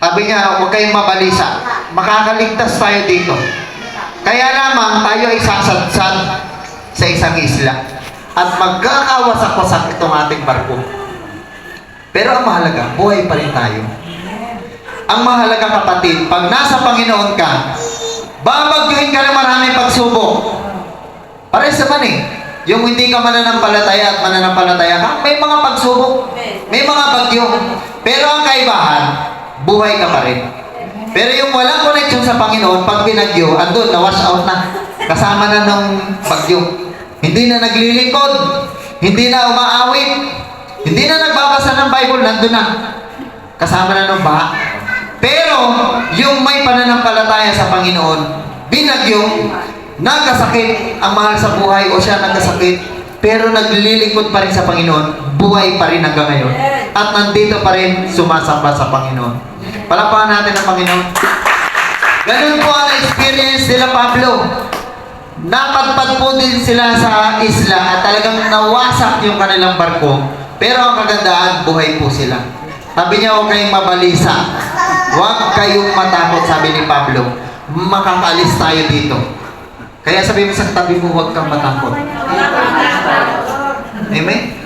Sabi niya, huwag kayong mabalisa. Makakaligtas tayo dito. Kaya lamang tayo ay sasadsad sa isang isla. At magkakawasak-wasak itong ating barko. Pero ang mahalaga, buhay pa rin tayo. Ang mahalaga kapatid, pag nasa Panginoon ka, babagyuhin ka ng maraming pagsubok. Pares naman eh. Yung hindi ka mananampalataya at mananampalataya ka, may mga pagsubok, may mga bagyo. Pero ang kaibahan, buhay ka pa rin. Pero yung walang connection sa Panginoon, pag binagyo, andun, na-wash out na. Kasama na ng bagyo. Hindi na naglilingkod, hindi na umaawit, hindi na nagbabasa ng Bible, nandun na. Kasama na ng baha. Pero, yung may pananampalataya sa Panginoon, binagyo, nagkasakit ang mahal sa buhay o siya nagkasakit, pero naglilingkod pa rin sa Panginoon, buhay pa rin hanggang ngayon. At nandito pa rin sumasamba sa Panginoon. Palakpakan natin ang Panginoon. Ganun po ang experience nila Pablo. Napadpad po din sila sa isla at talagang nawasak yung kanilang barko. Pero ang kagandahan, buhay po sila. Sabi niya, huwag kayong mabalisa. Huwag kayong matakot, sabi ni Pablo. Makakaalis tayo dito. Kaya sabi mo sa tabi mo, huwag kang matakot. Amen?